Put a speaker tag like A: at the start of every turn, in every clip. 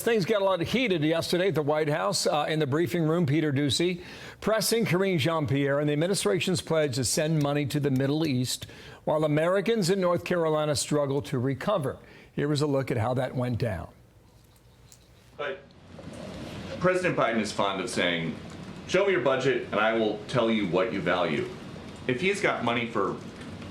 A: Things got a lot heated yesterday at the White House. In the briefing room, Peter Doocy pressing Karine Jean-Pierre and the administration's pledge to send money to the Middle East while Americans in North Carolina struggle to recover. Here was a look at how that went down.
B: But President Biden is fond of saying, show me your budget and I will tell you what you value. If he's got money for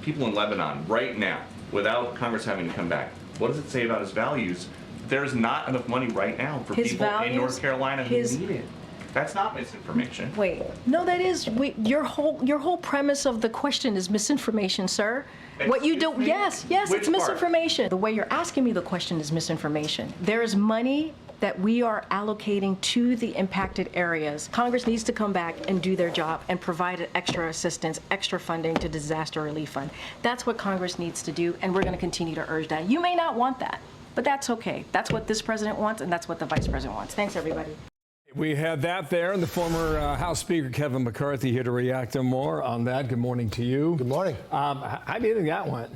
B: people in Lebanon right now without Congress having to come back, what does it say about his values? There's not enough money right now for people in North Carolina who need it. That's not misinformation.
C: Wait, no, that is your whole premise of the question is misinformation, sir. What you do? Yes, it's misinformation. The way you're asking me the question is misinformation. There is money that we are allocating to the impacted areas. Congress needs to come back and do their job and provide extra assistance, extra funding to disaster relief fund. That's what Congress needs to do, and we're going to continue to urge that. You may not want that, but that's okay. That's what this president wants, and that's what the vice president wants. Thanks, everybody.
A: We had that there, and the former House Speaker Kevin McCarthy here to react to more on that. Good morning to you.
D: Good morning.
A: How do you think that went?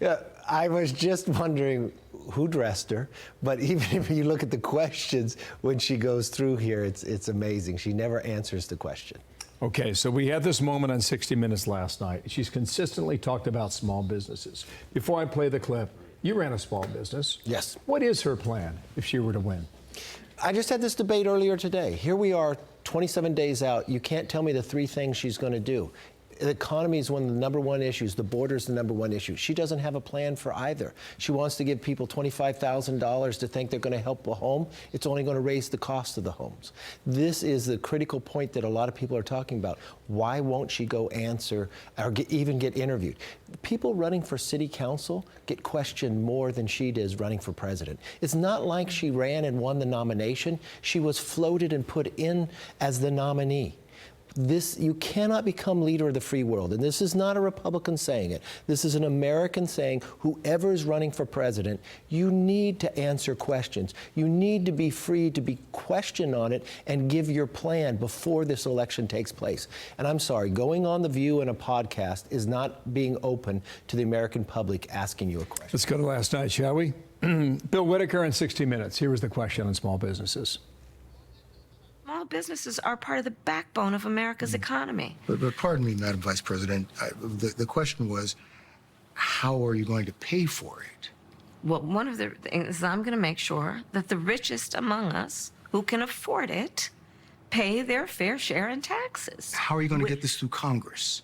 D: Yeah, I was just wondering who dressed her, but even if you look at the questions when she goes through here, it's amazing. She never answers the question.
A: Okay, so we had this moment on 60 Minutes last night. She's consistently talked about small businesses. Before I play the clip, you ran a small business.
D: Yes.
A: What is her plan if she were to win?
D: I just had this debate earlier today. Here we are, 27 days out. You can't tell me the three things she's going to do. The economy is one of the #1 issues. The border is the #1 issue. She doesn't have a plan for either. She wants to give people $25,000 to think they're going to help a home. It's only going to raise the cost of the homes. This is the critical point that a lot of people are talking about. Why won't she go answer or even get interviewed? People running for city council get questioned more than she does running for president. It's not like she ran and won the nomination. She was floated and put in as the nominee. You cannot become leader of the free world. And this is not a Republican saying it. This is an American saying, whoever is running for president, you need to answer questions. You need to be free to be questioned on it and give your plan before this election takes place. And I'm sorry, going on The View and a podcast is not being open to the American public asking you a question.
A: Let's go to last night, shall we? Bill Whitaker in 60 Minutes. Here was the question on small businesses.
E: Small businesses are part of the backbone of America's economy.
F: But pardon me, Madam Vice President, the question was, how are you going to pay for it?
E: Well, one of the things is I'm going to make sure that the richest among us who can afford it pay their fair share in taxes.
F: How are you going to get this through Congress?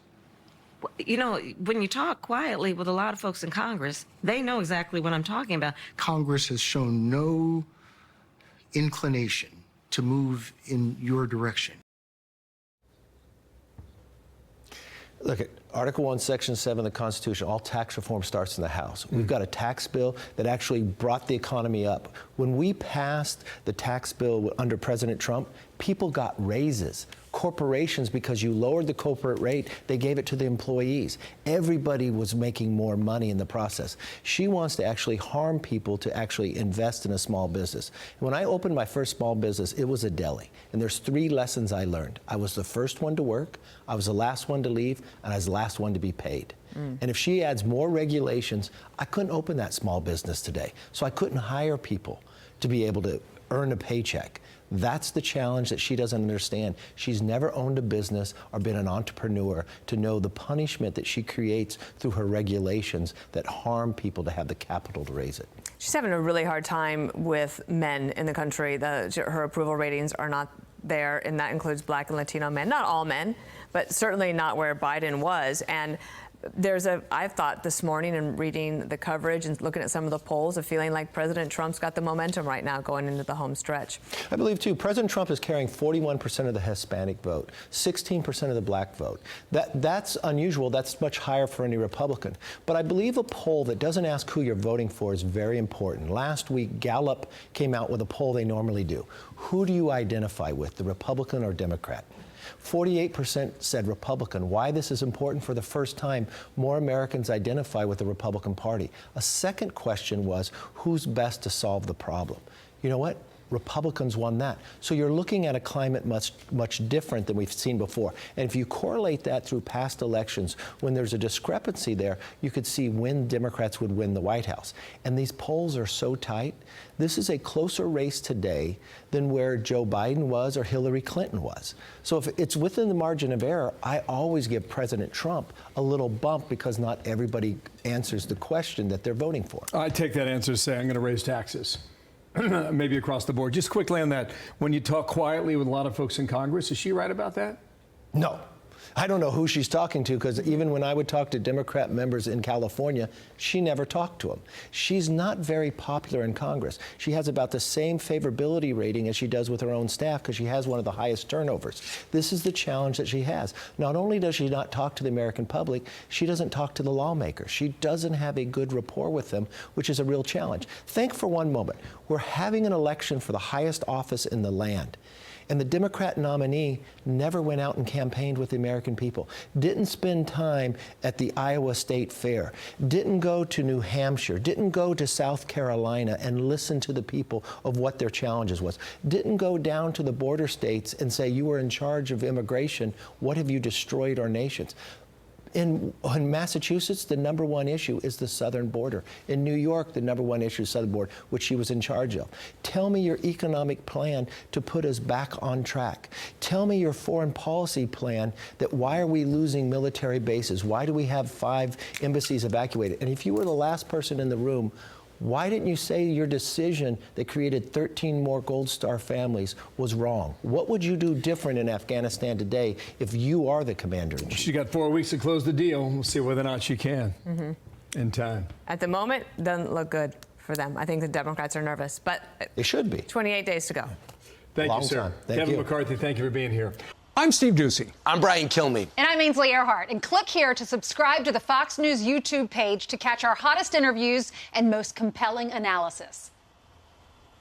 E: You know, when you talk quietly with a lot of folks in Congress, they know exactly what I'm talking about.
F: Congress has shown no inclination to move in your direction.
D: Look at Article 1, Section 7 of the Constitution. All tax reform starts in the House. We've got a tax bill that actually brought the economy up. When we passed the tax bill under President Trump, people got raises. Corporations, because you lowered the corporate rate, they gave it to the employees. Everybody was making more money in the process. She wants to actually harm people to actually invest in a small business. When I opened my first small business, it was a deli. And there's 3 lessons I learned. I was the first one to work, I was the last one to leave, and I was the last one to be paid. And if she adds more regulations, I couldn't open that small business today. So I couldn't hire people to be able to earn a paycheck. That's the challenge that she doesn't understand. She's never owned a business or been an entrepreneur to know the punishment that she creates through her regulations that harm people to have the capital to raise it.
G: She's having a really hard time with men in the country. Her approval ratings are not there, and that includes Black and Latino men. Not all men, but certainly not where Biden was. And I've thought this morning in reading the coverage and looking at some of the polls, a feeling like President Trump's got the momentum right now going into the home stretch.
D: I believe, too, President Trump is carrying 41% of the Hispanic vote, 16% of the black vote. That's unusual. That's much higher for any Republican. But I believe a poll that doesn't ask who you're voting for is very important. Last week, Gallup came out with a poll they normally do. Who do you identify with, the Republican or Democrat? 48% said Republican. Why this is important? For the first time, more Americans identify with the Republican Party. A second question was, who's best to solve the problem? You know what? Republicans won that. So you're looking at a climate much different than we've seen before. And if you correlate that through past elections, when there's a discrepancy there, you could see when Democrats would win the White House. And these polls are so tight. This is a closer race today than where Joe Biden was or Hillary Clinton was. So if it's within the margin of error, I always give President Trump a little bump because not everybody answers the question that they're voting for.
A: I take that answer to say I'm going to raise taxes. Maybe across the board. Just quickly on that, when you talk quietly with a lot of folks in Congress, is she right about that?
D: No. I don't know who she's talking to, because even when I would talk to Democrat members in California, she never talked to them. She's not very popular in Congress. She has about the same favorability rating as she does with her own staff, because she has one of the highest turnovers. This is the challenge that she has. Not only does she not talk to the American public, she doesn't talk to the lawmakers. She doesn't have a good rapport with them, which is a real challenge. Think for one moment. We're having an election for the highest office in the land. And the Democrat nominee never went out and campaigned with the American people, didn't spend time at the Iowa State Fair, didn't go to New Hampshire, didn't go to South Carolina and listen to the people of what their challenges was, didn't go down to the border states and say, you were in charge of immigration, what have you destroyed our nations? In Massachusetts, the #1 issue is the southern border. In New York, the #1 issue is the southern border, which she was in charge of. Tell me your economic plan to put us back on track. Tell me your foreign policy plan that why are we losing military bases? Why do we have 5 embassies evacuated? And if you were the last person in the room, why didn't you say your decision that created 13 more Gold Star families was wrong? What would you do different in Afghanistan today if you are the commander-in-chief?
A: She got 4 weeks to close the deal. We'll see whether or not she can in time.
G: At the moment, doesn't look good for them. I think the Democrats are nervous, but
D: They should be.
G: 28 days to go.
A: Thank
D: Long
A: you, sir.
D: time. Thank
A: Kevin
D: you.
A: McCarthy, thank you for being here.
H: I'm Steve Doocy.
I: I'm Brian Kilmeade.
J: And I'm Ainsley Earhart. And click here to subscribe to the Fox News YouTube page to catch our hottest interviews and most compelling analysis.